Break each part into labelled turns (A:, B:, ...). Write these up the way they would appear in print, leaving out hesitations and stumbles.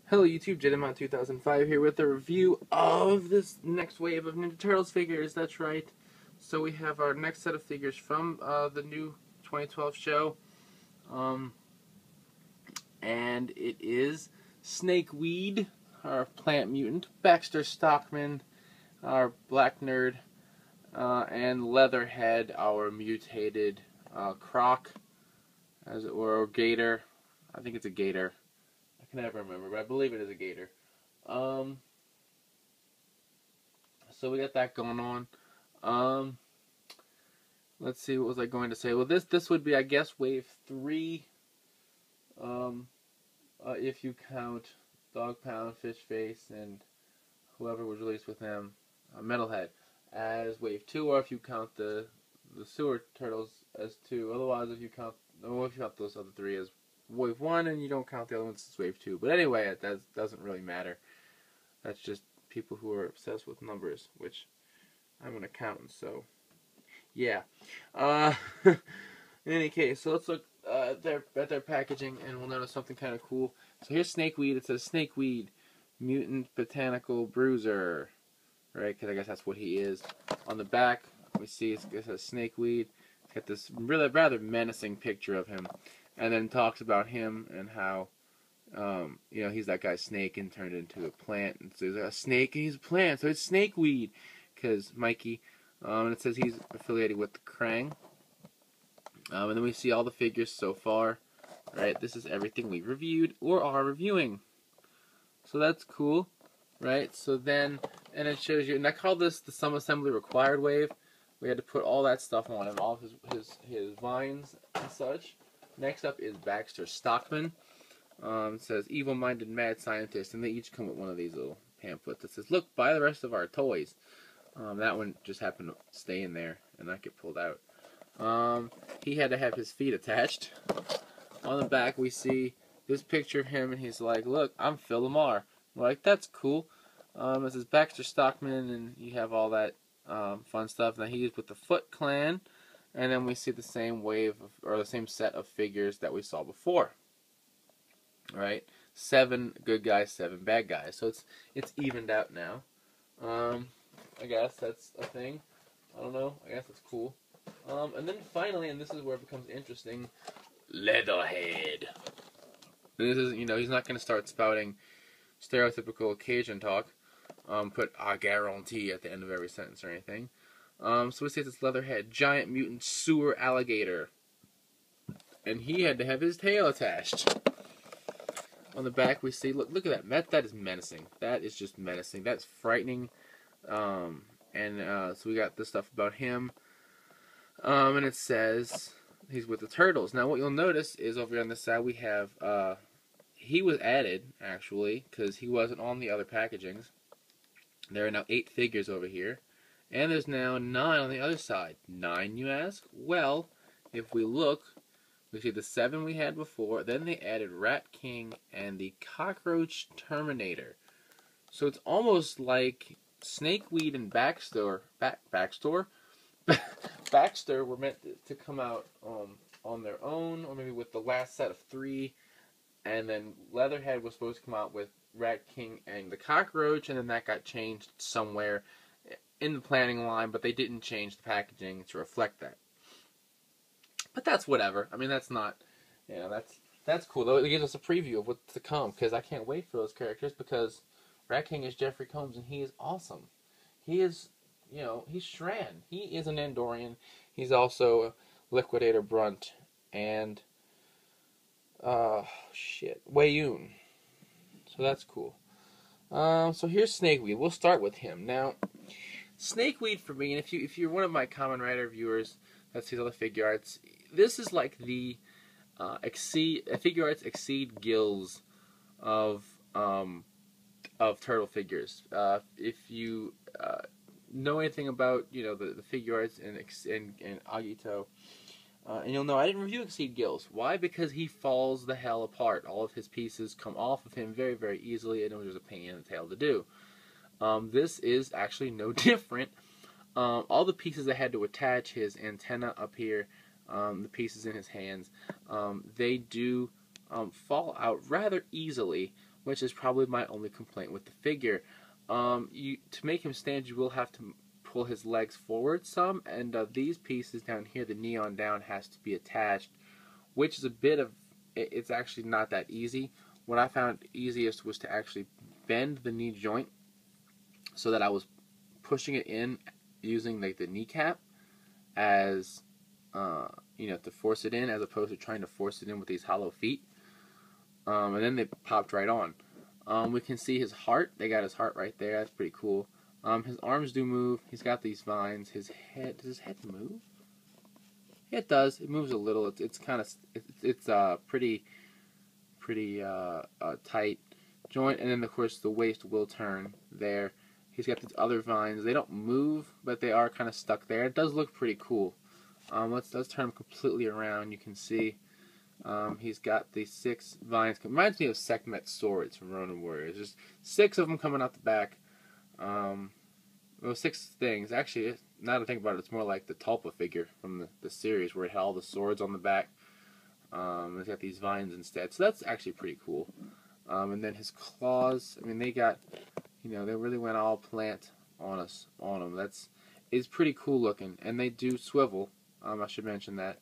A: Hello YouTube, JedMon2005 here with a review of this next wave of Ninja Turtles figures. That's right. So we have our next set of figures from the new 2012 show. And it is Snakeweed, our plant mutant, Baxter Stockman, our black nerd, and Leatherhead, our mutated croc, as it were, or gator. I think it's a gator. I can never remember, but I believe it is a gator. So we got that going on. Let's see, what was I going to say? Well, this would be, I guess, wave 3. If you count Dog Pound, Fish Face, and whoever was released with them, Metalhead, as wave 2, or if you count the sewer turtles as 2. Otherwise, if you count those other 3 as wave 1, and you don't count the other ones as wave 2. But anyway, that doesn't really matter. That's just people who are obsessed with numbers, which I'm an accountant, so yeah. In any case, so let's look at their packaging, and we'll notice something kind of cool. So here's Snakeweed. It says Snakeweed, Mutant Botanical Bruiser, right? Because I guess that's what he is. On the back, we see it says Snakeweed. It's got this really rather menacing picture of him, and then talks about him and how he's that guy Snake and turned into a plant. And so he's a snake and he's a plant, so it's Snakeweed, because Mikey. And it says he's affiliated with the Krang. And then we see all the figures so far. Right, this is everything we reviewed or are reviewing. So that's cool, right? So then, and it shows you, and I call this the Some Assembly Required wave. We had to put all that stuff on him, all of his vines and such. Next up is Baxter Stockman. It says evil-minded mad scientist, and they each come with one of these little pamphlets that says, "Look, buy the rest of our toys." That one just happened to stay in there and not get pulled out. He had to have his feet attached. On the back, we see this picture of him, and he's like, "Look, I'm Phil Lamar." We're like, "That's cool." This is Baxter Stockman, and you have all that fun stuff. Now he's with the Foot Clan, and then we see the same wave or the same set of figures that we saw before. Right, 7 good guys, 7 bad guys. So it's evened out now. I guess that's a thing. I don't know. I guess that's cool. And then finally, and this is where it becomes interesting, Leatherhead. This is, he's not going to start spouting stereotypical Cajun talk. Put "I guarantee" at the end of every sentence or anything. So we see this Leatherhead, giant mutant sewer alligator, and he had to have his tail attached. On the back, we see, look at that. That is menacing. That is just menacing. That's frightening. So we got this stuff about him. And it says he's with the Turtles. Now, what you'll notice is over on this side we have, he was added, actually, because he wasn't on the other packagings. There are now 8 figures over here. And there's now 9 on the other side. 9, you ask? Well, if we look, we see the 7 we had before. Then they added Rat King and the Cockroach Terminator. So it's almost like Snakeweed and Baxter were meant to come out on their own, or maybe with the last set of 3. And then Leatherhead was supposed to come out with Rat King and the Cockroach, and then that got changed somewhere in the planning line, but they didn't change the packaging to reflect that. But that's whatever. I mean, that's not, that's cool, though. It gives us a preview of what's to come, because I can't wait for those characters, because Rat King is Jeffrey Combs, and he is awesome. He is, he's Shran. He is an Andorian. He's also Liquidator Brunt, and, Wayun. So that's cool. So here's Snakeweed. We'll start with him. Now, Snakeweed for me, and if you're one of my Kamen Rider viewers that sees all the figure arts, this is like the figure arts exceed gills of turtle figures. If you know anything about the figure arts and Agito, and you'll know I didn't review Exceed Gills. Why? Because he falls the hell apart. All of his pieces come off of him very, very easily, and it was just a pain in the tail to do. This is actually no different. All the pieces that had to attach his antenna up here, the pieces in his hands, they do fall out rather easily, which is probably my only complaint with the figure. To make him stand, you will have to pull his legs forward some, and these pieces down here, the knee on down, has to be attached, which is a bit of, it's actually not that easy. What I found easiest was to actually bend the knee joint so that I was pushing it in using like the kneecap as to force it in, as opposed to trying to force it in with these hollow feet. And then they popped right on. We can see his heart. They got his heart right there. That's pretty cool. His arms do move. He's got these vines. His head, does his head move? Yeah, it does. It moves a little. It's kind of it's pretty tight joint. And then of course the waist will turn there. He's got these other vines. They don't move, but they are kind of stuck there. It does look pretty cool. Let's turn him completely around. You can see he's got these 6 vines. It reminds me of Sekhmet's swords from Ronin Warriors. There's 6 of them coming out the back. Well, 6 things. Actually, now that I think about it, it's more like the Tulpa figure from the series where it had all the swords on the back. It's got these vines instead. So that's actually pretty cool. And then his claws, I mean, they got, they really went all plant on them. It's pretty cool looking. And they do swivel. I should mention that.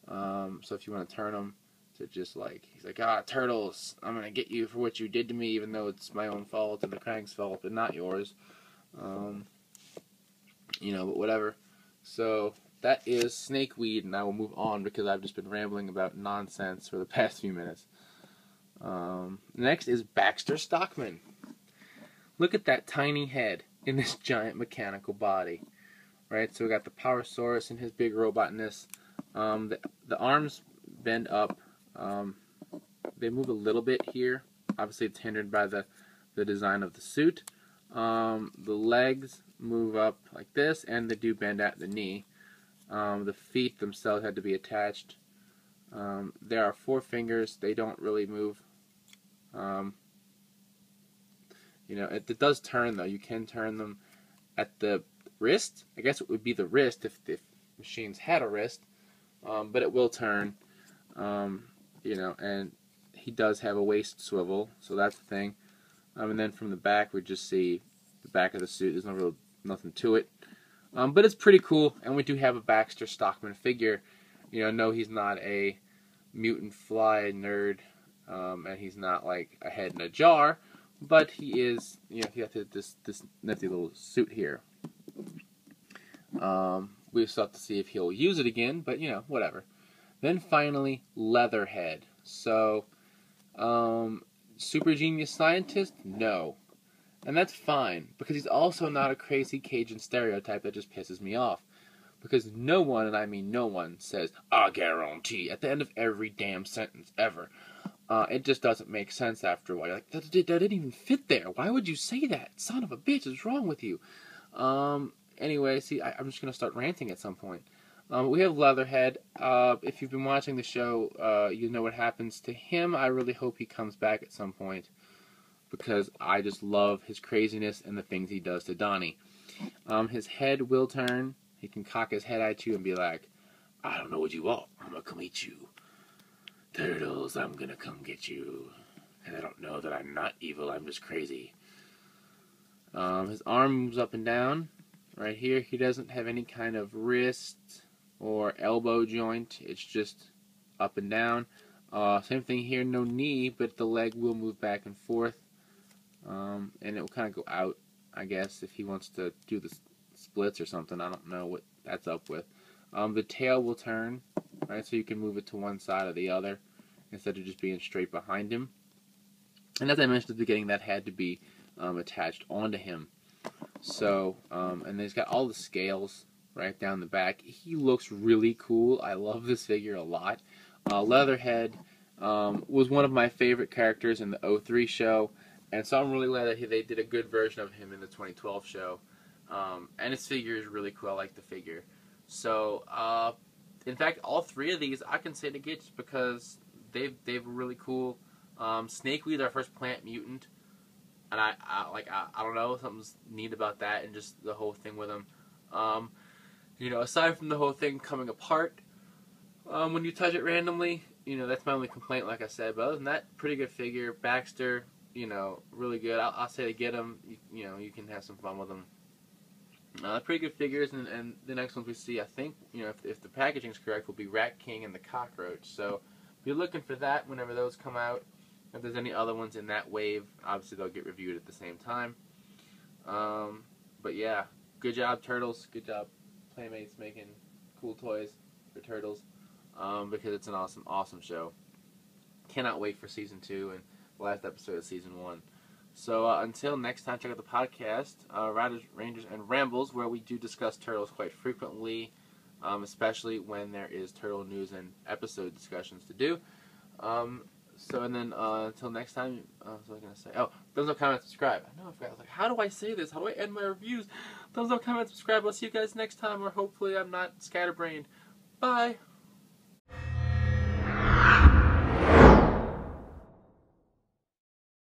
A: So if you want to turn them to just like, he's like, turtles, I'm going to get you for what you did to me, even though it's my own fault and the crank's fault and not yours. But whatever. So that is Snakeweed, and I will move on because I've just been rambling about nonsense for the past few minutes. Next is Baxter Stockman. Look at that tiny head in this giant mechanical body. Right, so we got the Powersaurus and his big robotness. The arms bend up. They move a little bit here. Obviously, it's hindered by the design of the suit. The legs move up like this, and they do bend at the knee. The feet themselves had to be attached. There are 4 fingers. They don't really move. It does turn, though. You can turn them at the wrist. I guess it would be the wrist if machines had a wrist. But it will turn. And he does have a waist swivel, so that's the thing. And then from the back, we just see the back of the suit. There's nothing to it. But it's pretty cool, and we do have a Baxter Stockman figure. No, he's not a mutant fly nerd, and he's not like a head in a jar, but he is, he got this nifty little suit here. We still have to see if he'll use it again, but whatever. Then finally, Leatherhead. So, super genius scientist? No. And that's fine, because he's also not a crazy Cajun stereotype that just pisses me off. Because no one, and I mean no one, says, "I guarantee," at the end of every damn sentence ever. It just doesn't make sense after a while. You're like, that didn't even fit there. Why would you say that? Son of a bitch, what's wrong with you? Anyway, see, I'm just going to start ranting at some point. We have Leatherhead. If you've been watching the show, you know what happens to him. I really hope he comes back at some point, because I just love his craziness and the things he does to Donnie. His head will turn. He can cock his head at you and be like, "I don't know what you want. I'm going to come eat you. Turtles, I'm going to come get you. And I don't know that I'm not evil. I'm just crazy." His arm moves up and down. Right here, he doesn't have any kind of wrist or elbow joint. It's just up and down. Same thing here, no knee, but the leg will move back and forth. And it will kind of go out, I guess, if he wants to do the splits or something. I don't know what that's up with. The tail will turn, right, so you can move it to one side or the other instead of just being straight behind him. And as I mentioned at the beginning, that had to be attached onto him. So, and then he's got all the scales right down the back. He looks really cool. I love this figure a lot. Leatherhead was one of my favorite characters in the 03 show, and so I'm really glad that they did a good version of him in the 2012 show. And his figure is really cool. I like the figure. So, in fact, all 3 of these I can say to get just because they were really cool. Snakeweed, our first plant mutant. And I don't know, something's neat about that, and just the whole thing with him. Aside from the whole thing coming apart when you touch it randomly, that's my only complaint, like I said. But other than that, pretty good figure. Baxter, really good. I'll say to get them. You can have some fun with them. Pretty good figures, and the next ones we see, I think, if the packaging is correct, will be Rat King and the Cockroach. So be looking for that whenever those come out. If there's any other ones in that wave, obviously they'll get reviewed at the same time. But yeah, good job, Turtles. Good job, Playmates, making cool toys for Turtles, because it's an awesome, awesome show. Cannot wait for Season 2 and the last episode of Season 1. So until next time, check out the podcast, Riders, Rangers, and Rambles, where we do discuss Turtles quite frequently, especially when there is Turtle news and episode discussions to do. Until next time, what was I going to say? Oh, thumbs up, comment, subscribe. I know I forgot. I was like, how do I say this? How do I end my reviews? Thumbs up, comment, subscribe. I'll see you guys next time, or hopefully I'm not scatterbrained. Bye.